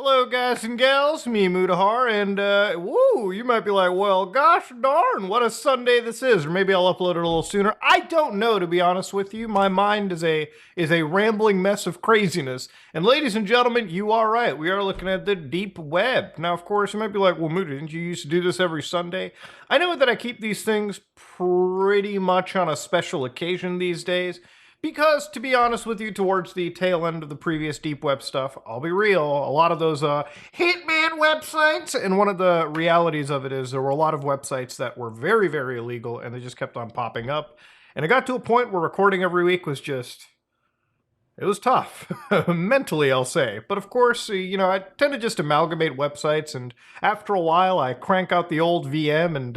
Hello, guys and gals, me Mudahar, and woo, you might be like, well, gosh darn, what a Sunday this is, or maybe I'll upload it a little sooner. I don't know, to be honest with you. My mind is a rambling mess of craziness. And ladies and gentlemen, you are right. We are looking at the deep web. Now, of course, you might be like, well, Muda, didn't you used to do this every Sunday? I know that I keep these things pretty much on a special occasion these days. Because, to be honest with you, towards the tail end of the previous deep web stuff, I'll be real, a lot of those hitman websites, and one of the realities of it is there were a lot of websites that were very, very illegal, and they just kept on popping up. And it got to a point where recording every week was just... it was tough, mentally, I'll say. But of course, I tend to just amalgamate websites, and after a while, I crank out the old VM and,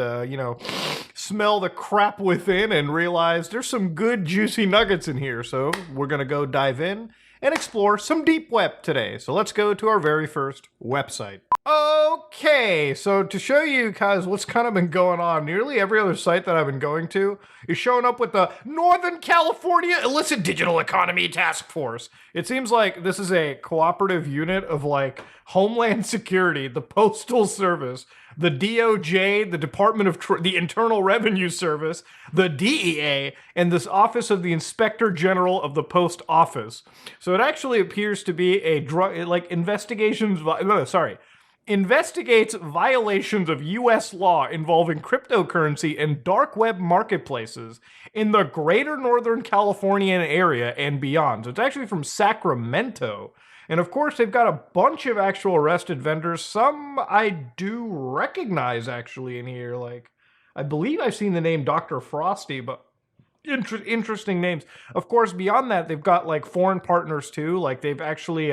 smell the crap within and realize there's some good, juicy nuggets in here. So we're going to go dive in and explore some deep web today. So let's go to our very first website. Okay, so to show you guys what's kind of been going on, nearly every other site that I've been going to is showing up with the Northern California Illicit Digital Economy Task Force. It seems like this is a cooperative unit of like Homeland Security, the Postal Service, the DOJ, the Department of the Internal Revenue Service, the DEA, and this Office of the Inspector General of the Post Office. So it actually appears to be a investigates violations of U.S. law involving cryptocurrency and dark web marketplaces in the greater Northern California area and beyond. So it's actually from Sacramento. And of course, they've got a bunch of actual arrested vendors. Some I do recognize actually in here. Like, I believe I've seen the name Dr. Frosty, but interesting names. Of course, beyond that, they've got like foreign partners too. Like they've actually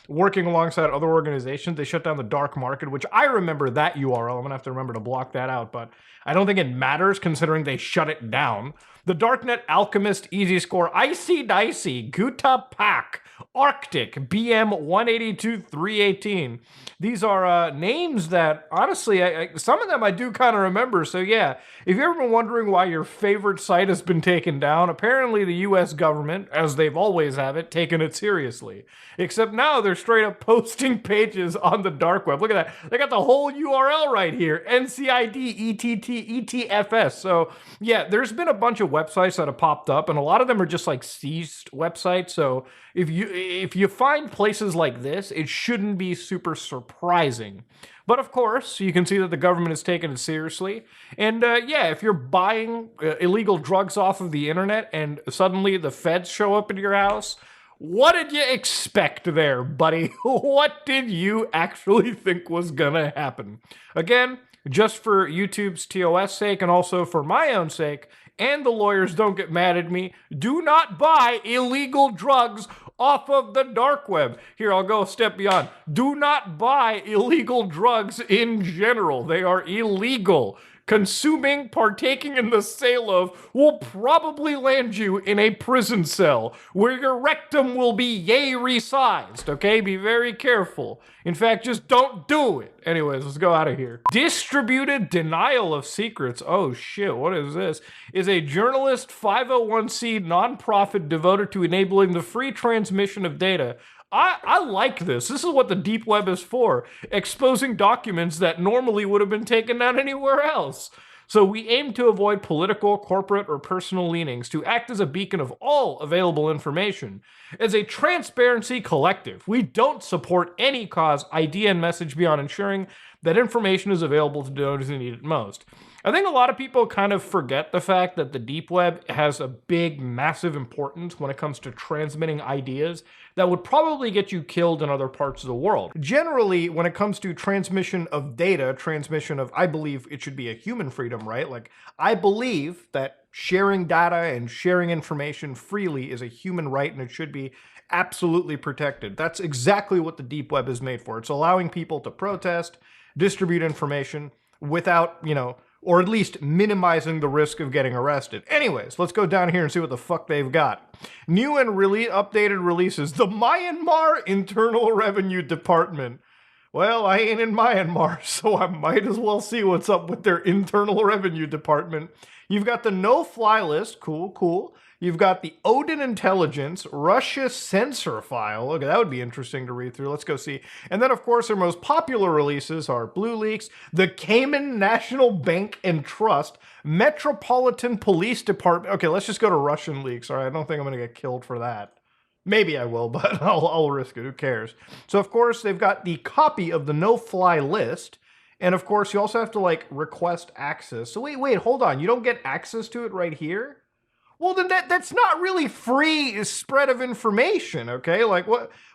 working alongside other organizations. They shut down the dark market, which I remember that URL. I'm gonna have to remember to block that out, but I don't think it matters considering they shut it down. The Darknet Alchemist, Easy Score, Icy Dicey, Guta Pack, Arctic, BM 182-318. These are names that, honestly, some of them I do kind of remember. So yeah, if you've ever been wondering why your favorite site has been taken down, apparently the US government, as they've always have it, taken it seriously. Except now they're straight up posting pages on the dark web. Look at that. They got the whole URL right here. NCID, ETT, ETFS. So yeah, there's been a bunch of websites that have popped up, and a lot of them are just like seized websites. So if you find places like this, it shouldn't be super surprising. But of course, you can see that the government is taking it seriously. And yeah, if you're buying illegal drugs off of the internet and suddenly the feds show up at your house, what did you expect there, buddy? What did you actually think was gonna happen? Again, just for YouTube's TOS sake and also for my own sake, and the lawyers don't get mad at me, do not buy illegal drugs off of the dark web. Here, I'll go a step beyond. Do not buy illegal drugs in general. They are illegal. Consuming, partaking in the sale of will probably land you in a prison cell where your rectum will be yay resized, okay? Be very careful. In fact, just don't do it. Anyways, let's go out of here. Distributed Denial of Secrets. Oh shit, what is this? Is a journalist 501c nonprofit devoted to enabling the free transmission of data. I like this. This is what the deep web is for. Exposing documents that normally would have been taken down anywhere else. So we aim to avoid political, corporate, or personal leanings to act as a beacon of all available information. As a transparency collective, we don't support any cause, idea, and message beyond ensuring that information is available to those who need it most. I think a lot of people kind of forget the fact that the deep web has a big, massive importance when it comes to transmitting ideas that would probably get you killed in other parts of the world. Generally, when it comes to transmission of data, transmission of, I believe it should be a human freedom, right? Like, I believe that sharing data and sharing information freely is a human right and it should be absolutely protected. That's exactly what the deep web is made for. It's allowing people to protest, distribute information without, or at least minimizing the risk of getting arrested. Anyways, let's go down here and see what the fuck they've got. New and updated releases. The Myanmar Internal Revenue Department. Well, I ain't in Myanmar, so I might as well see what's up with their Internal Revenue Department. You've got the no-fly list. Cool, cool. You've got the Odin Intelligence, Russia Censor File. Okay, that would be interesting to read through. Let's go see. And then, of course, their most popular releases are Blue Leaks, the Cayman National Bank and Trust, Metropolitan Police Department. Okay, let's just go to Russian leaks. All right, I don't think I'm going to get killed for that. Maybe I will, but I'll risk it. Who cares? So, of course, they've got the copy of the no-fly list. And, of course, you also have to, like, request access. So, wait, hold on. You don't get access to it right here? Well, then that's not really free spread of information, okay? Like,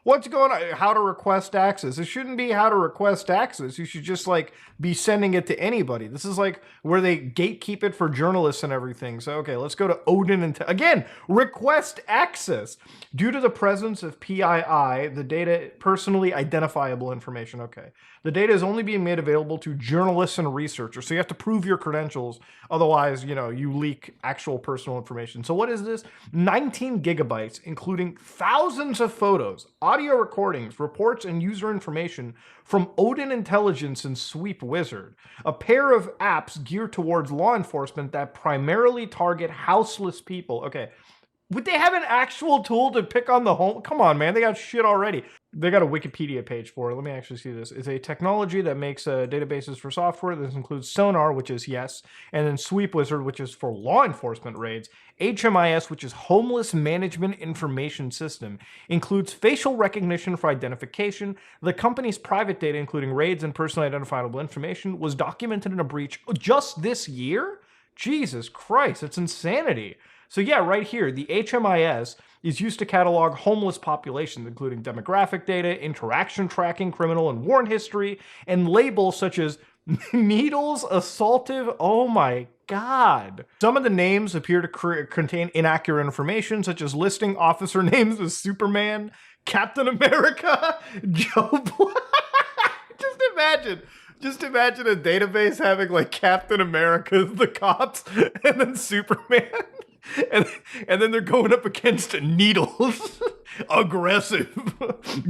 what's going on? How to request access. It shouldn't be how to request access. You should just, like, be sending it to anybody. This is, like, where they gatekeep it for journalists and everything. So, okay, let's go to Odin and... Again, request access. Due to the presence of PII, the data, personally identifiable information, okay. The data is only being made available to journalists and researchers. So you have to prove your credentials. Otherwise, you know, you leak actual personal information. So what is this? 19 gigabytes, including thousands of photos, audio recordings, reports, and user information from Odin Intelligence and Sweep Wizard, a pair of apps geared towards law enforcement that primarily target houseless people. Okay. Would they have an actual tool to pick on the home? Come on, man. They got shit already. They got a Wikipedia page for it. Let me actually see this. It's a technology that makes databases for software. This includes Sonar, which is yes, and then Sweep Wizard, which is for law enforcement raids. HMIS, which is Homeless Management Information System, includes facial recognition for identification. The company's private data, including raids and personally identifiable information, was documented in a breach just this year? Jesus Christ, it's insanity. So yeah, right here, the HMIS is used to catalog homeless populations, including demographic data, interaction tracking, criminal and warrant history, and labels such as needles, assaultive, oh my God. Some of the names appear to contain inaccurate information, such as listing officer names as Superman, Captain America, Joe Black. Just imagine a database having like Captain America as the cops and then Superman. And then they're going up against Needles. Aggressive.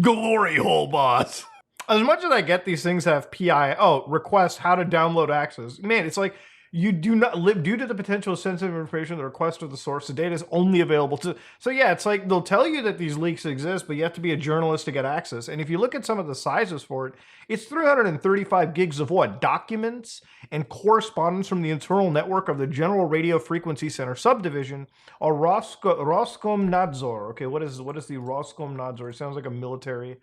Glory hole boss. As much as I get these things have PI, request how to download access. Man, it's like you do not live due to the potential sensitive information, the request of the source, the data is only available to. So yeah, it's like they'll tell you that these leaks exist, but you have to be a journalist to get access. And if you look at some of the sizes for it, it's 335 gigs of what? Documents and correspondence from the internal network of the General Radio Frequency Center subdivision, or Roskomnadzor. Okay, what is the Roskomnadzor? It sounds like a military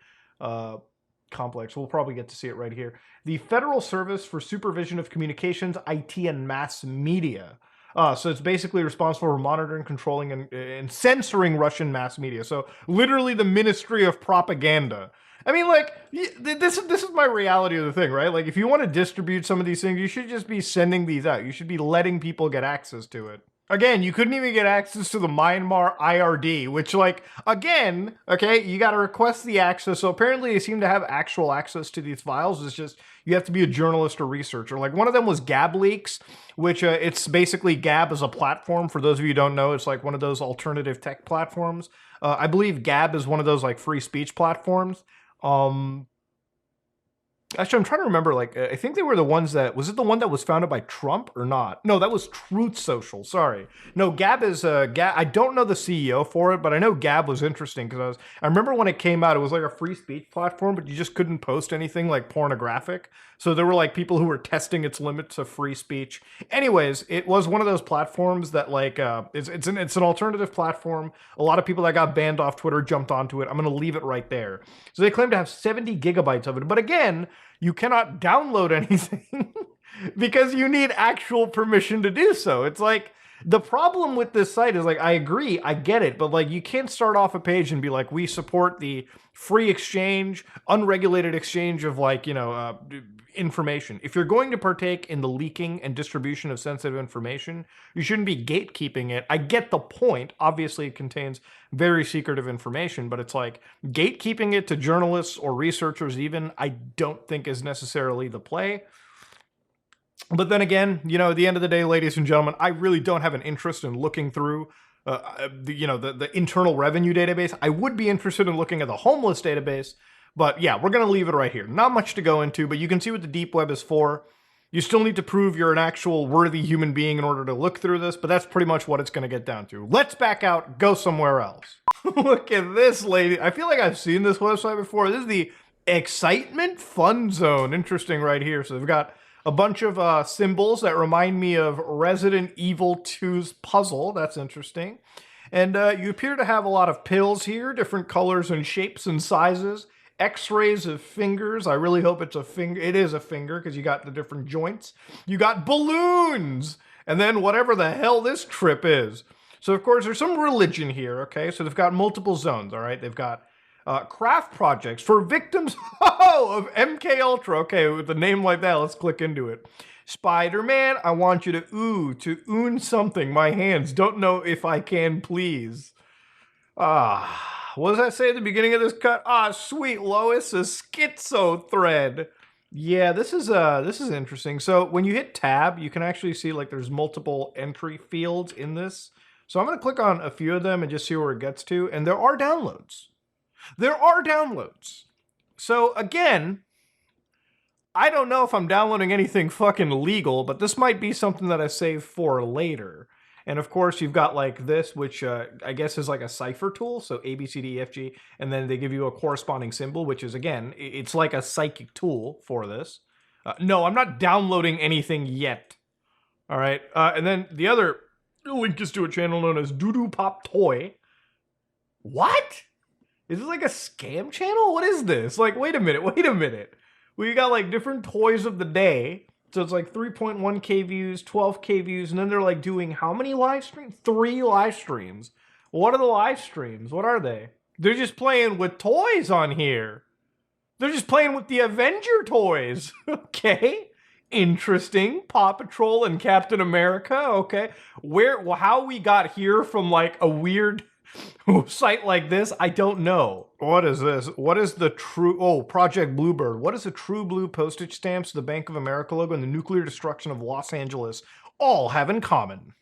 complex. We'll probably get to see it right here. The Federal Service for Supervision of Communications, IT, and Mass Media. So it's basically responsible for monitoring, controlling, and censoring Russian mass media. So literally the Ministry of Propaganda. I mean, like, this is my reality of the thing, right? Like, if you want to distribute some of these things, you should just be sending these out. You should be letting people get access to it. Again, you couldn't even get access to the Myanmar IRD, which, like, again, okay, you got to request the access. So apparently they seem to have actual access to these files. It's just you have to be a journalist or researcher. Like, one of them was Gab Leaks, which it's basically Gab as a platform. For those of you who don't know, it's like one of those alternative tech platforms. I believe Gab is one of those, like, free speech platforms. Actually, I'm trying to remember, like, I think they were the ones that, was it the one that was founded by Trump or not? No, that was Truth Social, sorry. No, Gab is, Gab, I don't know the CEO for it, but I know Gab was interesting because I remember when it came out, it was like a free speech platform, but you just couldn't post anything like pornographic. So there were like people who were testing its limits of free speech. Anyways, it was one of those platforms that like, it's an alternative platform. A lot of people that got banned off Twitter jumped onto it. I'm going to leave it right there. So they claim to have 70 gigabytes of it. But again, you cannot download anything because you need actual permission to do so. It's like, the problem with this site is like, I agree, I get it, but like you can't start off a page and be like, we support the free exchange, unregulated exchange of like, you know, information. If you're going to partake in the leaking and distribution of sensitive information, you shouldn't be gatekeeping it. I get the point. Obviously, it contains very secretive information, but it's like gatekeeping it to journalists or researchers even, I don't think is necessarily the play. But then again, you know, at the end of the day, ladies and gentlemen, I really don't have an interest in looking through, the internal revenue database. I would be interested in looking at the homeless database, but yeah, we're going to leave it right here. Not much to go into, but you can see what the deep web is for. You still need to prove you're an actual worthy human being in order to look through this, but that's pretty much what it's going to get down to. Let's back out, go somewhere else. Look at this lady. I feel like I've seen this website before. This is the Excitement Fun Zone. Interesting right here. So they've got a bunch of symbols that remind me of Resident Evil 2's puzzle. That's interesting. And you appear to have a lot of pills here, different colors and shapes and sizes. X-rays of fingers. I really hope it's a finger. It is a finger because you got the different joints. You got balloons. And then whatever the hell this trip is. So, of course, there's some religion here, okay? So they've got multiple zones, all right? They've got craft projects for victims of MK Ultra. Okay, with a name like that, let's click into it. Spider-Man, I want you to oon something. My hands don't know if I can, please. What does that say at the beginning of this cut? Sweet Lois, a schizo thread. Yeah, this is interesting. So when you hit tab, you can actually see like there's multiple entry fields in this. So I'm going to click on a few of them and just see where it gets to. And there are downloads. There are downloads. So again, I don't know if I'm downloading anything fucking legal, but this might be something that I save for later. And of course, you've got like this, which I guess is like a cipher tool. So A, B, C, D, E, F, G. And then they give you a corresponding symbol, which is, again, it's like a psychic tool for this. No, I'm not downloading anything yet. All right. And then the other link is to a channel known as Doodoo Pop Toy. What? Is this like a scam channel? What is this? Like, wait a minute. We got like different toys of the day. So it's like 3.1K views, 12K views, and then they're like doing how many live streams? 3 live streams. What are the live streams? What are they? They're just playing with toys on here. They're just playing with the Avenger toys. Okay. Interesting. Paw Patrol and Captain America. Okay. How we got here from like a weird site like this, I don't know. What is this? What is the true... Project Bluebird. What is the True Blue postage stamps, the Bank of America logo, and the nuclear destruction of Los Angeles all have in common?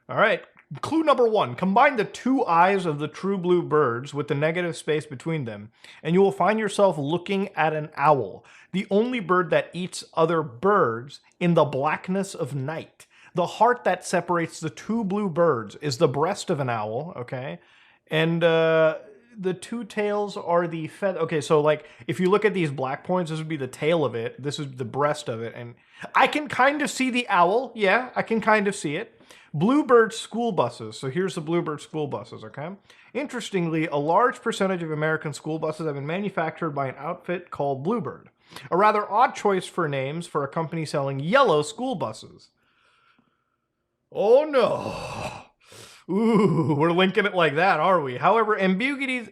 All right. Clue number 1. Combine the 2 eyes of the True Blue birds with the negative space between them, and you will find yourself looking at an owl, the only bird that eats other birds in the blackness of night. The heart that separates the 2 blue birds is the breast of an owl, okay? And the 2 tails are the feather. Okay, so like if you look at these black points, this would be the tail of it. This is the breast of it. And I can kind of see the owl. Yeah, I can kind of see it. Bluebird school buses. So here's the Bluebird school buses, okay? Interestingly, a large percentage of American school buses have been manufactured by an outfit called Bluebird. A rather odd choice for names for a company selling yellow school buses. Oh no. Ooh, we're linking it like that, are we? However, ambiguities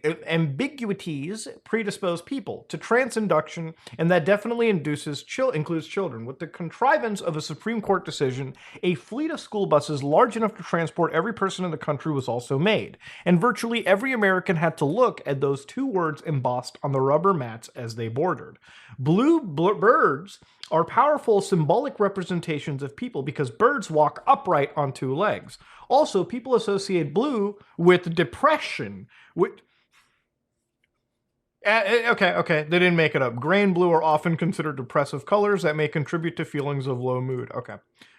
predispose people to trance induction, and that definitely includes children. With the contrivance of a Supreme Court decision, a fleet of school buses large enough to transport every person in the country was also made, and virtually every American had to look at those 2 words embossed on the rubber mats as they boarded. Birds are powerful symbolic representations of people because birds walk upright on 2 legs. Also, people associate blue with depression. Okay, they didn't make it up. Gray and blue are often considered depressive colors that may contribute to feelings of low mood. Okay,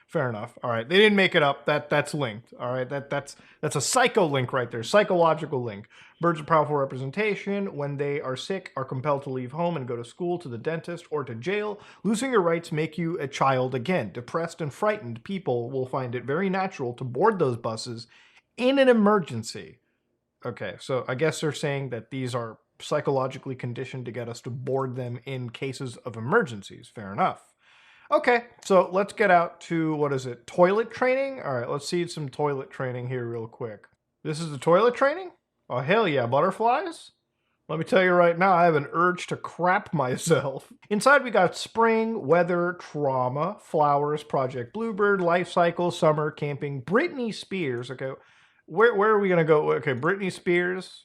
fair enough. All right, they didn't make it up. That's linked. All right, that's a psycho link right there, psychological link. Birds are powerful representation. When they are sick, are compelled to leave home and go to school, to the dentist, or to jail. Losing your rights make you a child again. Depressed and frightened people will find it very natural to board those buses in an emergency. Okay, so I guess they're saying that these are psychologically conditioned to get us to board them in cases of emergencies. Fair enough. Okay, so let's get out to, what is it, toilet training? All right, let's see some toilet training here real quick. This is the toilet training? Oh, hell yeah, butterflies? Let me tell you right now, I have an urge to crap myself. Inside we got spring, weather, trauma, flowers, Project Bluebird, life cycle, summer, camping, Britney Spears. Okay, where are we gonna go? Okay, Britney Spears.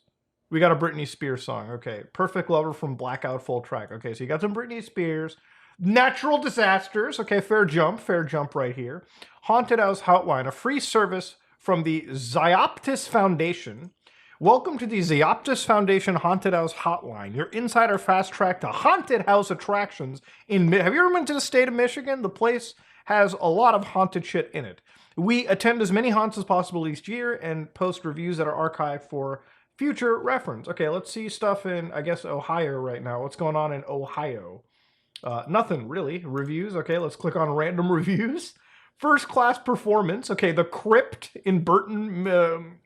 We got a Britney Spears song. Okay, Perfect Lover from Blackout Full Track. Okay, so you got some Britney Spears. Natural disasters. Okay, fair jump right here. Haunted House Hotline, a free service from the Zyoptis Foundation, Welcome to the Zeoptis Foundation Haunted House Hotline, your insider fast track to haunted house attractions in... Have you ever been to the state of Michigan? The place has a lot of haunted shit in it. We attend as many haunts as possible each year and post reviews that are archived for future reference. Okay, let's see stuff in, I guess, Ohio right now. What's going on in Ohio? Nothing, really. Reviews. Okay, let's click on random reviews. First class performance. Okay, The Crypt in Burton,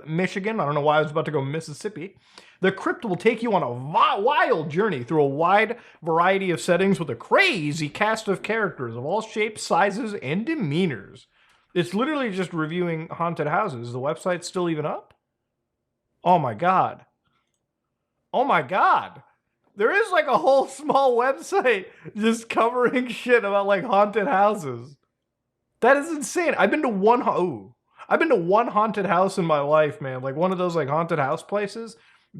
Michigan. I don't know why I was about to go Mississippi. The Crypt will take you on a wild journey through a wide variety of settings with a crazy cast of characters of all shapes, sizes, and demeanors. It's literally just reviewing haunted houses. Is the website still even up? Oh my god. Oh my god. There is like a whole small website just covering shit about like haunted houses. That is insane. I've been to one haunted house in my life, man. Like one of those like haunted house places.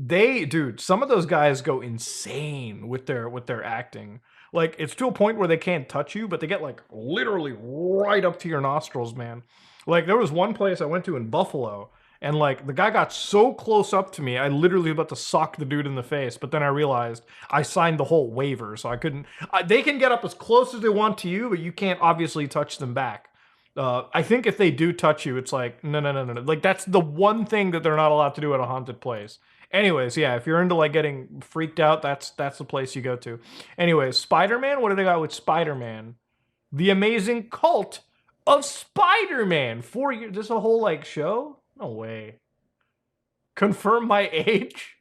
Dude, some of those guys go insane with their acting. Like it's to a point where they can't touch you, but they get like literally right up to your nostrils, man. Like there was one place I went to in Buffalo, and like the guy got so close up to me, I literally was about to sock the dude in the face. But then I realized I signed the whole waiver, so I couldn't. They can get up as close as they want to you, but you can't obviously touch them back. I think if they do touch you, it's like no. Like that's the one thing that they're not allowed to do at a haunted place. Anyways, yeah, if you're into like getting freaked out, that's the place you go to. Anyways, Spider-Man. What do they got with Spider-Man? The Amazing Cult of Spider-Man. 4 years. This a whole like show? No way. Confirm my age?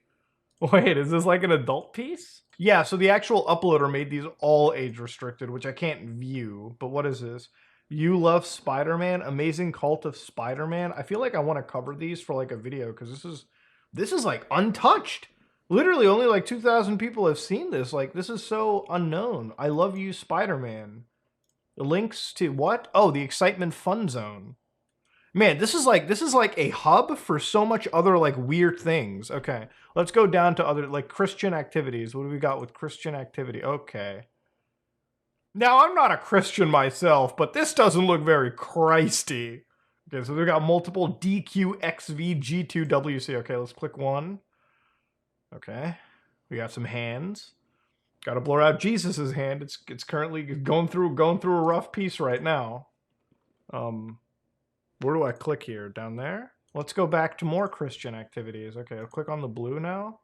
Wait, is this like an adult piece? Yeah, so the actual uploader made these all age restricted, which I can't view. But what is this? You Love Spider-Man? Amazing Cult of Spider-Man? I feel like I want to cover these for like a video because this is like untouched. Literally only like 2,000 people have seen this. Like this is so unknown. I Love You Spider-Man. The links to what? Oh, the Excitement Fun Zone. Man, this is like a hub for so much other like weird things. Okay, let's go down to other like Christian activities. What do we got with Christian activity? Okay. Now, I'm not a Christian myself, but this doesn't look very Christy. Okay, so we got multiple DQXVG2WC. Okay, let's click one. Okay, we got some hands. Got to blur out Jesus's hand. It's currently going through a rough piece right now. Where do I click here? Down there? Let's go back to more Christian activities. Okay, I'll click on the blue now.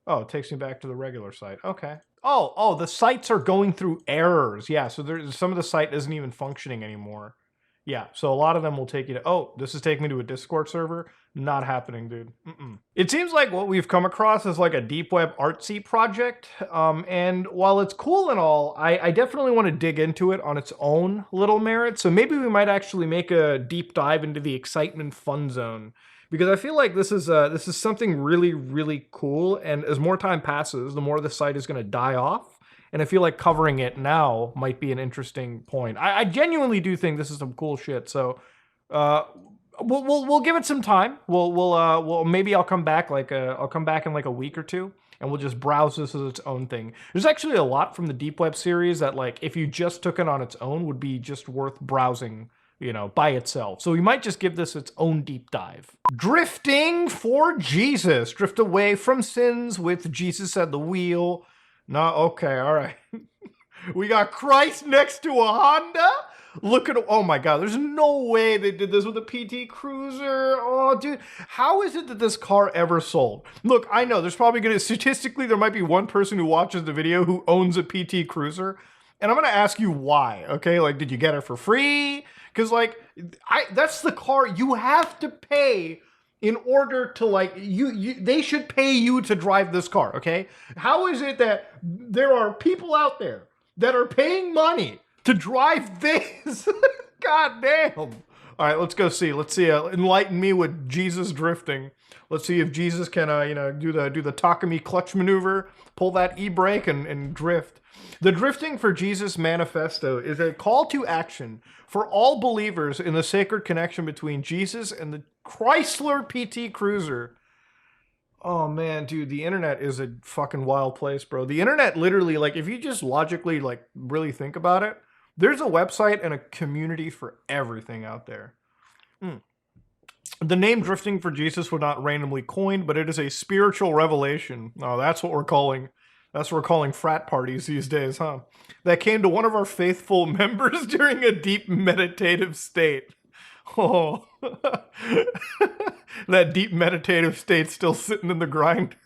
Oh, it takes me back to the regular site. Okay. Oh, the sites are going through errors. Yeah, so there's some of the site isn't even functioning anymore. Yeah, so a lot of them will take you to... Oh, this is taking me to a Discord server. Not happening, dude. It seems like what we've come across is like a deep web artsy project. And while it's cool and all, I definitely want to dig into it on its own little merit. So maybe we might actually make a deep dive into the Excitement Fun Zone. Because I feel like this is something really, really cool. And as more time passes, the more the site is going to die off. And I feel like covering it now might be an interesting point. I genuinely do think this is some cool shit. So we'll give it some time. We'll maybe I'll come back in like a week or two, and we'll just browse this as its own thing. There's actually a lot from the Deep Web series that like if you just took it on its own would be just worth browsing, you know, by itself. So we might just give this its own deep dive. Drifting for Jesus. Drift away from sins with Jesus at the wheel. No, okay, all right. We got Christ next to a Honda. Look at, oh my God, there's no way they did this with a PT Cruiser. Oh, dude, how is it that this car ever sold? Look, I know there's probably statistically, there might be one person who watches the video who owns a PT Cruiser. And I'm gonna ask you why, okay? Like, did you get her for free? Because like, that's the car you have to pay in order to like, they should pay you to drive this car, okay? How is it that there are people out there that are paying money to drive this? God damn. All right, let's go see. Let's see. Enlighten me with Jesus drifting. Let's see if Jesus can, do the Takumi clutch maneuver, pull that e-brake and drift. The Drifting for Jesus Manifesto is a call to action for all believers in the sacred connection between Jesus and the Chrysler PT Cruiser. Oh man, dude, the internet is a fucking wild place, bro. The internet literally, like, if you just logically, like, really think about it, there's a website and a community for everything out there. The name Drifting for Jesus was not randomly coined, but it is a spiritual revelation. Oh, that's what we're calling. That's what we're calling frat parties these days, huh? That came to one of our faithful members during a deep meditative state. Oh, that deep meditative state still sitting in the grinder.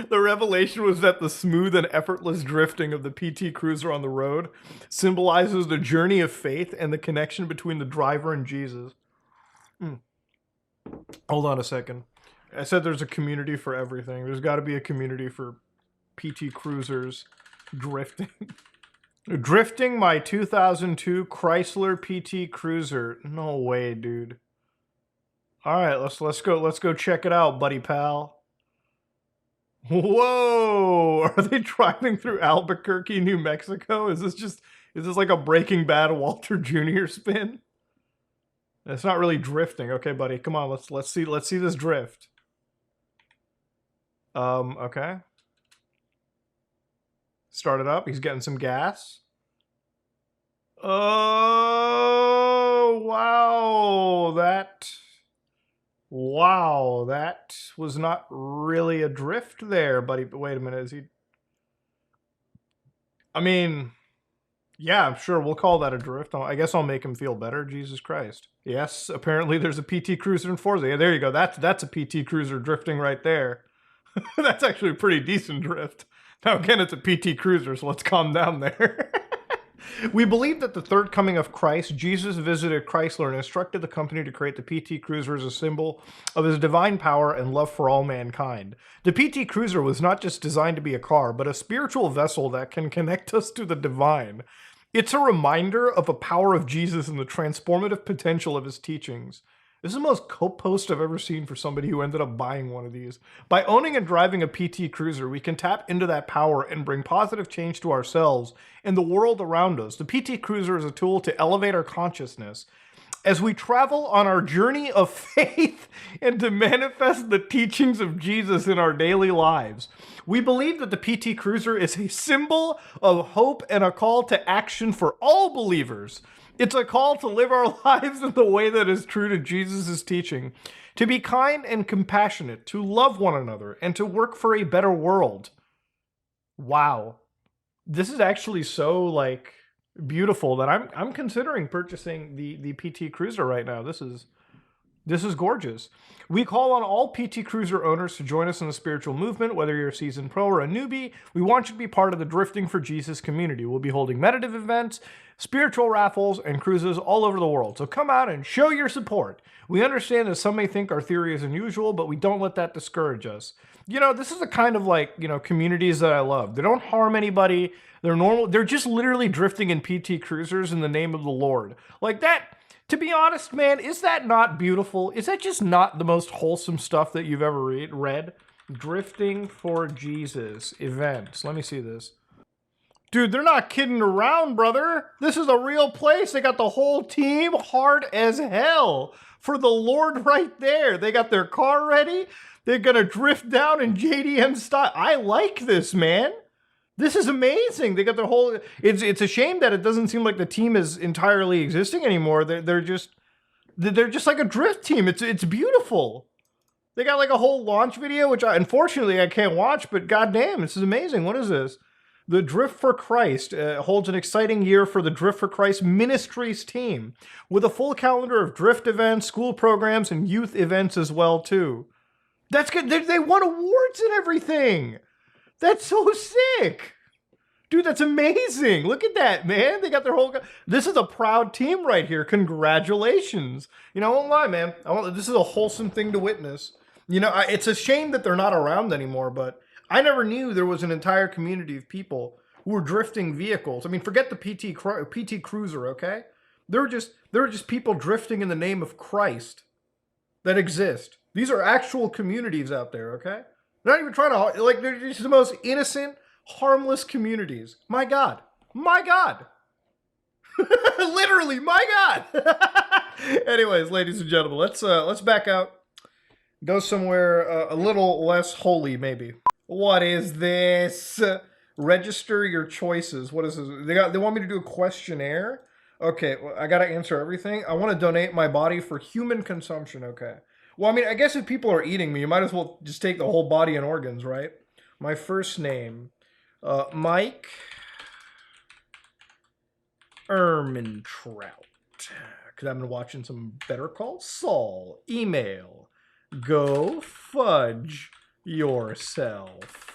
The revelation was that the smooth and effortless drifting of the PT Cruiser on the road symbolizes the journey of faith and the connection between the driver and Jesus. Hold on a second. I said there's a community for everything. There's got to be a community for PT Cruisers drifting. Drifting my 2002 Chrysler PT Cruiser. No way, dude. All right, let's go check it out, buddy pal. Whoa! Are they driving through Albuquerque, New Mexico? Is this like a Breaking Bad Walter Jr. spin? It's not really drifting. Okay, buddy, come on. Let's see this drift. Okay. Start it up. He's getting some gas. Oh, wow. Wow, that was not really a drift there, buddy. But wait a minute, is he... I mean, yeah, I'm sure we'll call that a drift. I guess I'll make him feel better. Jesus Christ. Yes, apparently there's a PT Cruiser in Forza. Yeah, there you go. That's a PT Cruiser drifting right there. That's actually a pretty decent drift. Now, again, it's a PT Cruiser, so let's calm down there. We believe that the third coming of Christ, Jesus visited Chrysler and instructed the company to create the PT Cruiser as a symbol of his divine power and love for all mankind. The PT Cruiser was not just designed to be a car, but a spiritual vessel that can connect us to the divine. It's a reminder of the power of Jesus and the transformative potential of his teachings. This is the most cope post I've ever seen for somebody who ended up buying one of these. By owning and driving a PT Cruiser, we can tap into that power and bring positive change to ourselves and the world around us. The PT Cruiser is a tool to elevate our consciousness as we travel on our journey of faith and to manifest the teachings of Jesus in our daily lives. We believe that the PT Cruiser is a symbol of hope and a call to action for all believers. It's a call to live our lives in the way that is true to Jesus' teaching, to be kind and compassionate, to love one another, and to work for a better world. Wow. This is actually so, like, beautiful that I'm considering purchasing the PT Cruiser right now. This is gorgeous. We call on all PT Cruiser owners to join us in the spiritual movement, whether you're a seasoned pro or a newbie. We want you to be part of the Drifting for Jesus community. We'll be holding meditative events, spiritual raffles, and cruises all over the world. So come out and show your support. We understand that some may think our theory is unusual, but we don't let that discourage us. You know, this is the kind of, like, you know, communities that I love. They don't harm anybody. They're normal. They're just literally drifting in PT Cruisers in the name of the Lord. Like that. To be honest, man, is that not beautiful? Is that just not the most wholesome stuff that you've ever read? Drifting for Jesus events. Let me see this. Dude, they're not kidding around, brother. This is a real place. They got the whole team hard as hell for the Lord right there. They got their car ready. They're going to drift down in JDM style. I like this, man. This is amazing. They got their whole... It's a shame that it doesn't seem like the team is entirely existing anymore. They're just like a drift team. It's beautiful. They got like a whole launch video, which unfortunately I can't watch, but goddamn, this is amazing. What is this? The Drift for Christ holds an exciting year for the Drift for Christ Ministries team, with a full calendar of drift events, school programs, and youth events as well too. That's good. They won awards and everything. That's so sick. Dude, that's amazing. Look at that, man. They got their whole... This is a proud team right here. Congratulations. You know, I won't lie, man. This is a wholesome thing to witness. You know, it's a shame that they're not around anymore, but I never knew there was an entire community of people who were drifting vehicles. I mean, forget the PT Cruiser, okay? There were just people drifting in the name of Christ that exist. These are actual communities out there, okay? They're not even trying to, like, they're just the most innocent, harmless communities. My God. My God. Literally, my God. Anyways, ladies and gentlemen, let's back out. Go somewhere a little less holy, maybe. What is this? Register your choices. What is this? They want me to do a questionnaire? Okay, well, I gotta answer everything. I want to donate my body for human consumption. Okay. Well, I mean, I guess if people are eating me, you might as well just take the whole body and organs, right? My first name, Mike Ermintrout. Because I've been watching some Better Call Saul. Email. Go fudge yourself.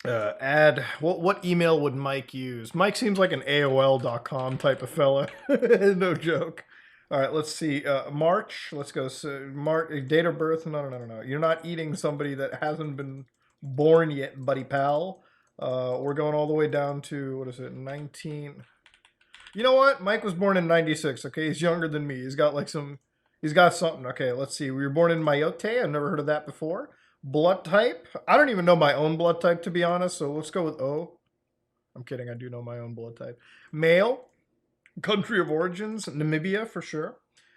Add what email would Mike use? Mike seems like an AOL.com type of fella. No joke. All right, let's see. March. Let's go. So March date of birth. No. You're not eating somebody that hasn't been born yet, buddy pal. We're going all the way down to what is it? 19. You know what? Mike was born in 96. Okay, he's younger than me. He's got like some. He's got something. Okay, let's see. We were born in Mayotte. I've never heard of that before. Blood type? I don't even know my own blood type, to be honest, so let's go with O. I'm kidding, I do know my own blood type. Male, country of origins, Namibia for sure.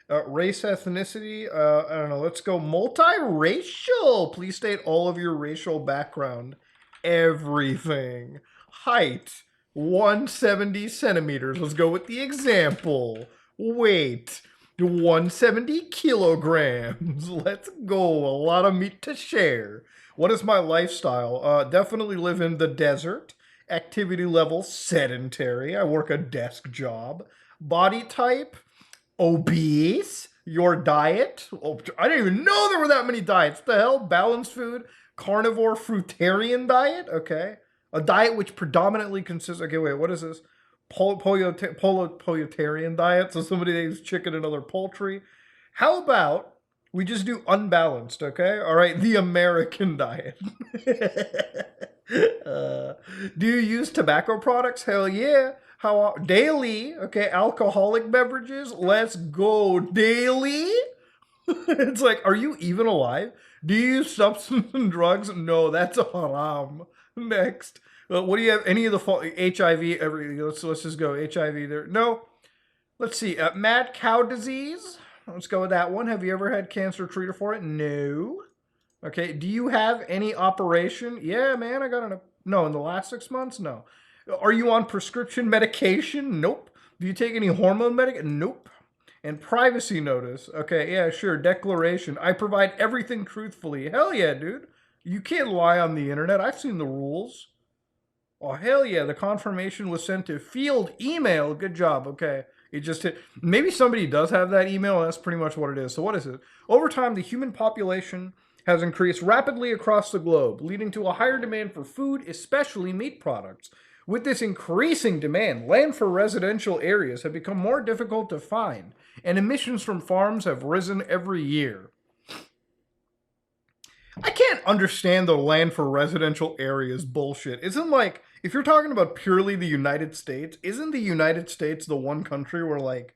Race, ethnicity, I don't know, let's go multiracial. Please state all of your racial background. Everything. Height, 170 centimeters. Let's go with the example. Weight, 170 kilograms. Let's go. A lot of meat to share. What is my lifestyle? Definitely live in the desert. Activity level sedentary. I work a desk job. Body type obese. Your diet? Oh, I didn't even know there were that many diets. What the hell? Balanced food. Carnivore fruitarian diet. Okay. A diet which predominantly consists. Okay, wait. What is this? Pollotarian diet, so somebody that eats chicken and other poultry. How about we just do unbalanced, okay? All right, the American diet. Do you use tobacco products? Hell yeah. How daily? Okay, alcoholic beverages. Let's go daily. It's like, are you even alive? Do you use substance and drugs? No, that's haram. Next. What do you have? Any of the HIV? Everything. Let's just go HIV there. No. Let's see. Mad cow disease. Let's go with that one. Have you ever had cancer treated for it? No. Okay. Do you have any operation? Yeah, man. I got an. No, in the last 6 months? No. Are you on prescription medication? Nope. Do you take any hormone medication? Nope. And privacy notice. Okay, yeah, sure. Declaration. I provide everything truthfully. Hell yeah, dude. You can't lie on the internet. I've seen the rules. Oh, hell yeah. The confirmation was sent to field email. Good job. Okay. It just hit. Maybe somebody does have that email. That's pretty much what it is. So what is it? Over time, the human population has increased rapidly across the globe, leading to a higher demand for food, especially meat products. With this increasing demand, land for residential areas have become more difficult to find, and emissions from farms have risen every year. I can't understand the land for residential areas bullshit. Isn't like, if you're talking about purely the United States, isn't the United States the one country where like,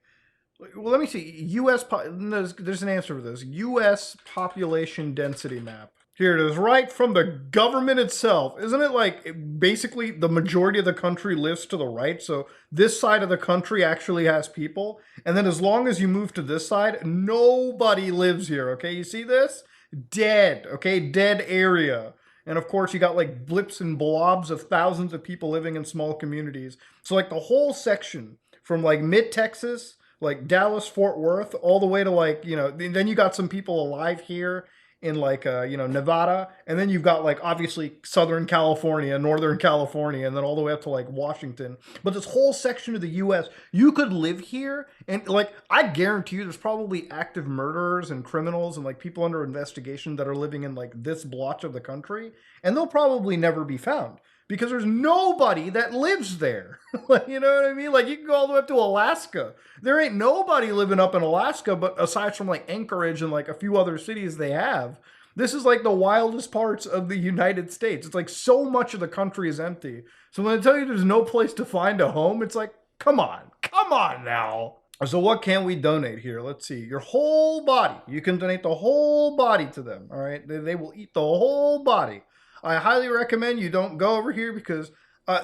well, let me see, there's an answer for this. U.S. population density map. Here it is, right from the government itself. Isn't it like basically the majority of the country lives to the right? So this side of the country actually has people. And then as long as you move to this side, nobody lives here, okay? You see this? Dead, okay? Dead area. And of course, you got like blips and blobs of thousands of people living in small communities. So like the whole section from like mid-Texas, like Dallas, Fort Worth, all the way to like, you know, then you got some people alive here in like, you know, Nevada. And then you've got like, obviously, Southern California, Northern California, and then all the way up to like Washington. But this whole section of the U.S., you could live here and like, I guarantee you there's probably active murderers and criminals and like people under investigation that are living in like this blotch of the country. And they'll probably never be found because there's nobody that lives there. Like, you know what I mean? Like you can go all the way up to Alaska. There ain't nobody living up in Alaska, but aside from like Anchorage and like a few other cities they have, this is like the wildest parts of the United States. It's like so much of the country is empty. So when I tell you there's no place to find a home, it's like, come on now. So what can we donate here? Let's see. Your whole body. You can donate the whole body to them. All right. They will eat the whole body. I highly recommend you don't go over here because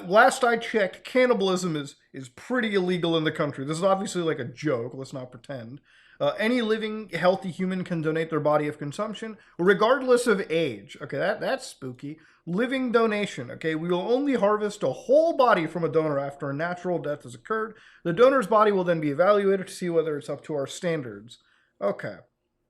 last I checked, cannibalism is pretty illegal in the country. This is obviously like a joke. Let's not pretend. Any living, healthy human can donate their body of consumption, regardless of age. Okay, that's spooky. Living donation. Okay, we will only harvest a whole body from a donor after a natural death has occurred. The donor's body will then be evaluated to see whether it's up to our standards. Okay.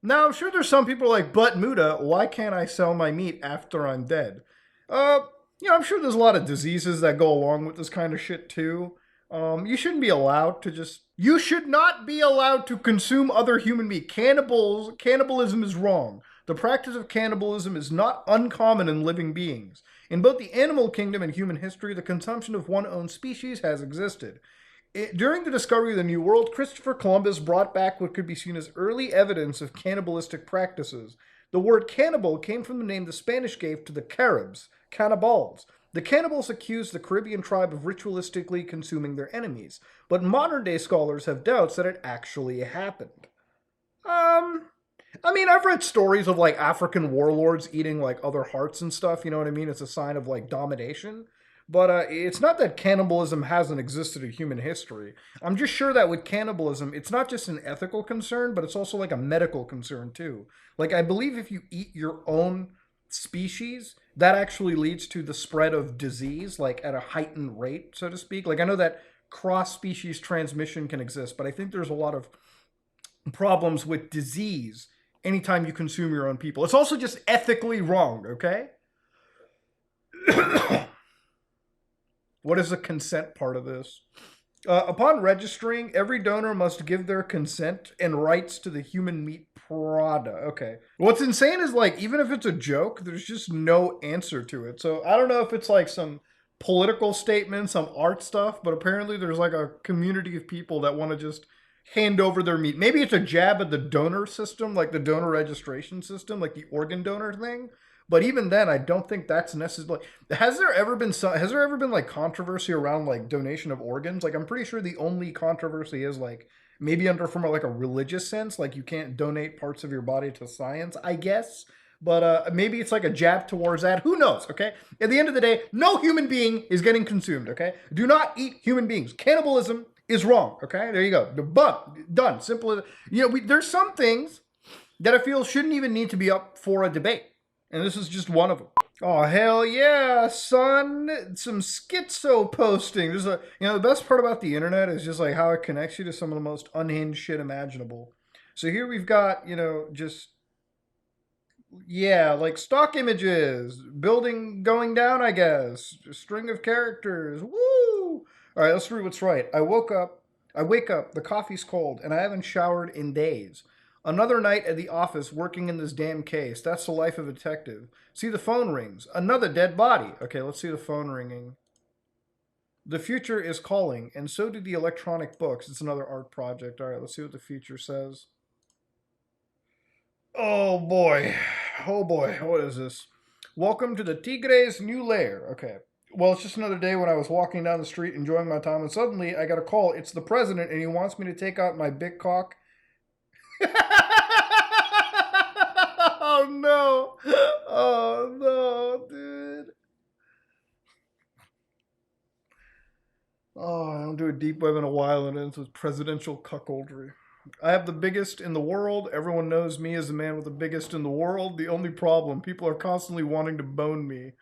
Now, I'm sure there's some people like, but Muda, why can't I sell my meat after I'm dead? Uh, I'm sure there's a lot of diseases that go along with this kind of shit too. You shouldn't be allowed to just. You should not be allowed to consume other human meat. Cannibalism is wrong. The practice of cannibalism is not uncommon in living beings. In both the animal kingdom and human history, the consumption of one own species has existed. During the discovery of the New World, Christopher Columbus brought back what could be seen as early evidence of cannibalistic practices. The word cannibal came from the name the Spanish gave to the Caribs, cannibals. The cannibals accused the Caribbean tribe of ritualistically consuming their enemies, but modern day scholars have doubts that it actually happened. I've read stories of like African warlords eating like other hearts and stuff, you know what I mean? It's a sign of like domination. But it's not that cannibalism hasn't existed in human history. I'm just sure that with cannibalism, it's not just an ethical concern, but it's also like a medical concern too. Like, I believe if you eat your own species, that actually leads to the spread of disease, like at a heightened rate, so to speak. Like, I know that cross species transmission can exist, but I think there's a lot of problems with disease anytime you consume your own people. It's also just ethically wrong, okay? What is the consent part of this? Upon registering, every donor must give their consent and rights to the human meat product. Okay. What's insane is like, even if it's a joke, there's just no answer to it. So I don't know if it's like some political statement, some art stuff, but apparently there's like a community of people that want to just hand over their meat. Maybe it's a jab at the donor system, like the donor registration system, like the organ donor thing. But even then, I don't think that's necessary. Has there ever been like controversy around like donation of organs? Like, I'm pretty sure the only controversy is like maybe under from like a religious sense, like you can't donate parts of your body to science, I guess. But maybe it's like a jab towards that. Who knows? Okay. At the end of the day, no human being is getting consumed. Okay. Do not eat human beings. Cannibalism is wrong. Okay. There you go. But done. Simple as there's some things that I feel shouldn't even need to be up for a debate. And this is just one of them. Oh, hell yeah, son. Some schizo posting. The best part about the internet is just like how it connects you to some of the most unhinged shit imaginable. So here we've got, like stock images, building going down, I guess, a string of characters. Woo! All right, let's read what's right. I wake up, the coffee's cold, and I haven't showered in days. Another night at the office working in this damn case. That's the life of a detective. See, the phone rings. Another dead body. Okay, let's see the phone ringing. The future is calling, and so do the electronic books. It's another art project. All right, let's see what the future says. Oh boy. Oh boy. What is this? Welcome to the Tigre's new lair. Okay. Well, it's just another day when I was walking down the street enjoying my time, and suddenly I got a call. It's the president, and he wants me to take out my big cock. Oh no. Oh no, dude. Oh, I don't do a deep web in a while, and it ends with presidential cuckoldry. I have the biggest in the world. Everyone knows me as the man with the biggest in the world. The only problem, people are constantly wanting to bone me.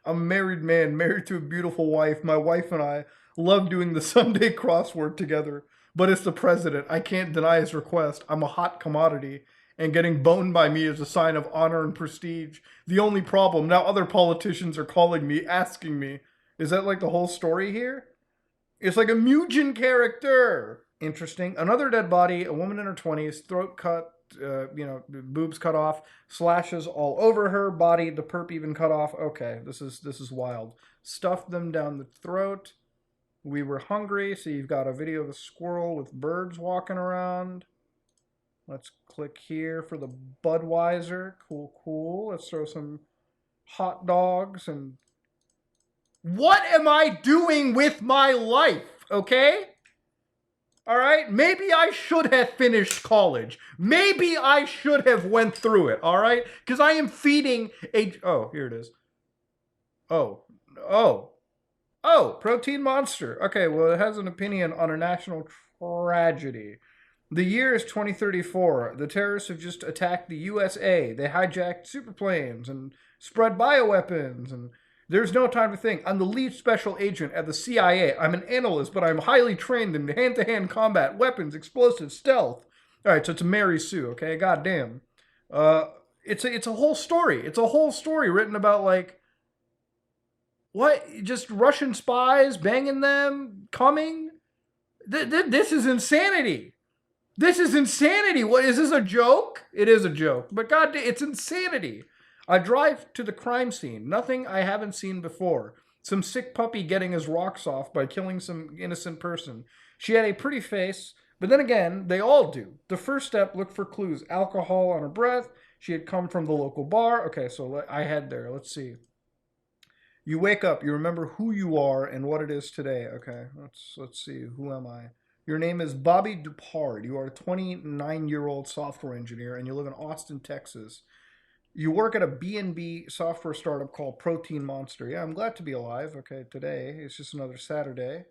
I'm a married man, married to a beautiful wife. My wife and I love doing the Sunday crossword together. But it's the president. I can't deny his request. I'm a hot commodity, and getting boned by me is a sign of honor and prestige. The only problem, now other politicians are calling me, asking me. Is that like the whole story here? It's like a Mugen character. Interesting. Another dead body, a woman in her 20s, throat cut, boobs cut off, slashes all over her body, the perp even cut off. Okay, this is wild. Stuffed them down the throat. We were hungry, so you've got a video of a squirrel with birds walking around. Let's click here for the Budweiser. Cool, cool. Let's throw some hot dogs and... What am I doing with my life, okay? All right? Maybe I should have finished college. Maybe I should have went through it, all right? Because I am feeding a... Oh, here it is. Oh, Protein Monster. Okay, well, it has an opinion on a national tragedy. The year is 2034. The terrorists have just attacked the USA. They hijacked superplanes and spread bioweapons. And there's no time to think. I'm the lead special agent at the CIA. I'm an analyst, but I'm highly trained in hand to hand combat, weapons, explosives, stealth. All right, so it's a Mary Sue, okay? Goddamn. Uh, it's a whole story. It's a whole story written about like what? Just Russian spies banging them, coming. This is insanity. This is insanity. What is this, a joke? It is a joke. But god, it's insanity. I drive to the crime scene. Nothing I haven't seen before. Some sick puppy getting his rocks off by killing some innocent person. She had a pretty face, but then again, they all do. The first step, look for clues. Alcohol on her breath. She had come from the local bar. Okay, so I head there. Let's see. You wake up, you remember who you are and what it is today. Okay, let's see. Who am I? Your name is Bobby Dupard. You are a 29-year-old software engineer and you live in Austin, Texas. You work at a B&B software startup called Protein Monster. Yeah, I'm glad to be alive. Okay, today it's just another Saturday.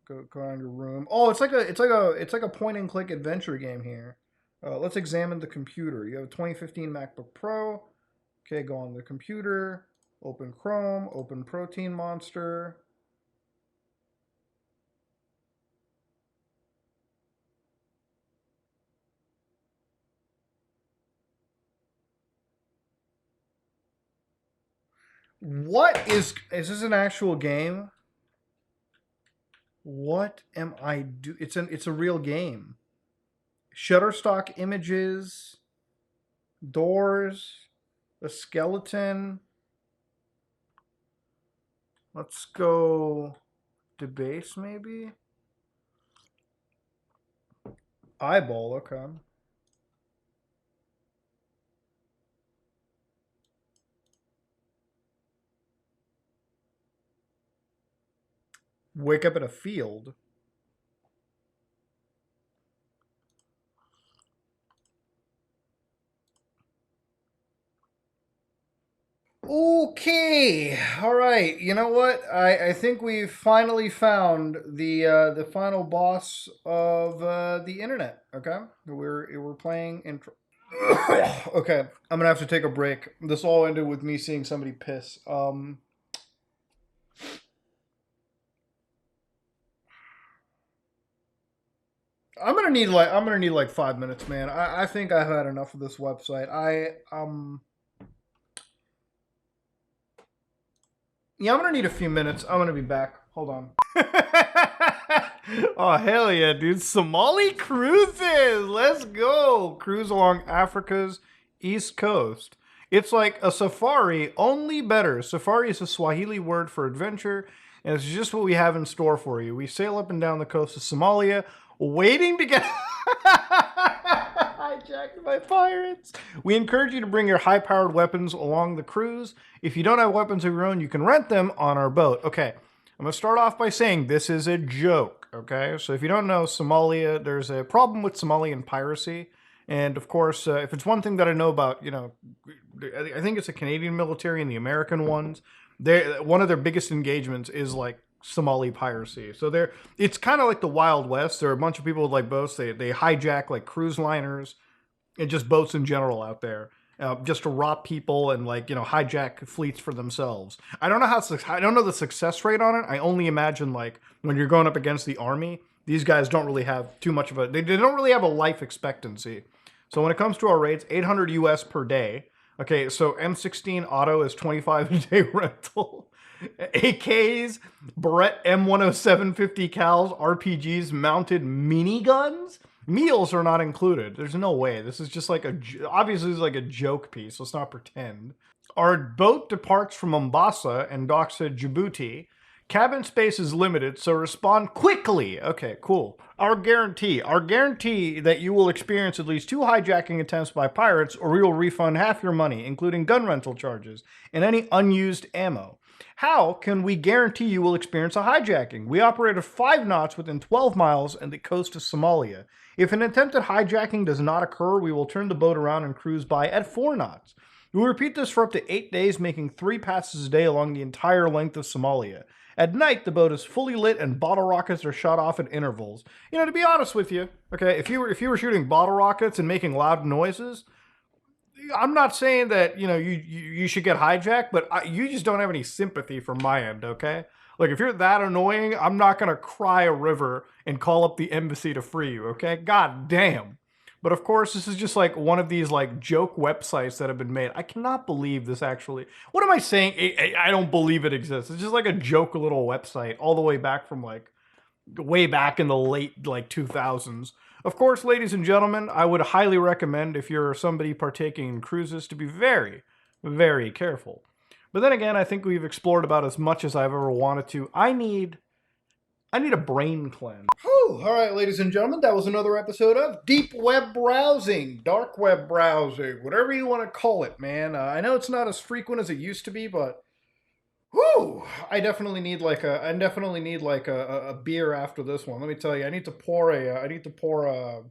Go on your room. Oh, it's like a point and click adventure game here. Let's examine the computer. You have a 2015 MacBook Pro. Okay, go on the computer. Open Chrome. Open Protein Monster. What is this an actual game? What am I do? It's a real game. Shutterstock images, doors, a skeleton. Let's go to base maybe. Eyeball, okay. Wake up in a field. Okay, all right. You know what? I think we've finally found the final boss of the internet. Okay, we're playing intro. Okay, I'm gonna have to take a break. This all ended with me seeing somebody piss. I'm gonna need like 5 minutes, man. I think I've had enough of this website. Yeah, I'm gonna need a few minutes. I'm gonna be back. Hold on. Oh, hell yeah, dude. Somali cruises. Let's go. Cruise along Africa's east coast. It's like a safari, only better. Safari is a Swahili word for adventure, and it's just what we have in store for you. We sail up and down the coast of Somalia, waiting to get hijacked by pirates. We encourage you to bring your high-powered weapons along the cruise. If you don't have weapons of your own, you can rent them on our boat. Okay, I'm going to start off by saying this is a joke, okay? So if you don't know, Somalia, there's a problem with Somalian piracy. And of course, if it's one thing that I know about, I think it's the Canadian military and the American ones. One of their biggest engagements is like Somali piracy. So it's kind of like the Wild West. There are a bunch of people with like boats. They hijack like cruise liners and just boats in general out there, just to rob people and like hijack fleets for themselves. I don't know the success rate on it. I only imagine like when you're going up against the army, these guys don't really have too much of they don't really have a life expectancy. So when it comes to our rates, 800 US per day. Okay, so M16 auto is 25 a day rental. AKs, Beretta M107 50 cals, RPGs, mounted miniguns. Meals are not included. There's no way. This is just like obviously this is like a joke piece. Let's not pretend. Our boat departs from Mombasa and docks at Djibouti. Cabin space is limited, so respond quickly. Okay, cool. Our guarantee that you will experience at least 2 hijacking attempts by pirates, or we will refund half your money, including gun rental charges and any unused ammo. How can we guarantee you will experience a hijacking? We operate at 5 knots within 12 miles on the coast of Somalia. If an attempted hijacking does not occur, we will turn the boat around and cruise by at 4 knots. You will repeat this for up to 8 days, making 3 passes a day along the entire length of Somalia. At night, the boat is fully lit and bottle rockets are shot off at intervals. You know, to be honest with you, okay, if you were shooting bottle rockets and making loud noises, I'm not saying that you should get hijacked, but you just don't have any sympathy from my end, okay? Like if you're that annoying, I'm not gonna cry a river and call up the embassy to free you, okay? God damn. But of course, this is just like one of these like joke websites that have been made. I cannot believe this actually. What am I saying? I don't believe it exists. It's just like a joke little website all the way back from like way back in the late like 2000s. Of course, ladies and gentlemen, I would highly recommend if you're somebody partaking in cruises to be very, very careful. But then again, I think we've explored about as much as I've ever wanted to. I need a brain cleanse. Whew. All right, ladies and gentlemen, that was another episode of Deep Web Browsing, Dark Web Browsing, whatever you want to call it, man. I know it's not as frequent as it used to be, but whew, I definitely need like a beer after this one. Let me tell you, I need to pour a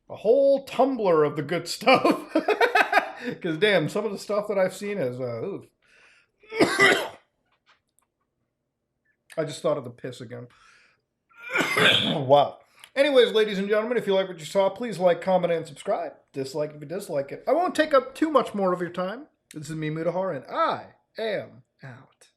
whole tumbler of the good stuff. Because damn, some of the stuff that I've seen is I just thought of the piss again. Wow. Anyways, ladies and gentlemen, if you like what you saw, please like, comment, and subscribe. Dislike if you dislike it. I won't take up too much more of your time. This is me, Mutahar, and I am out.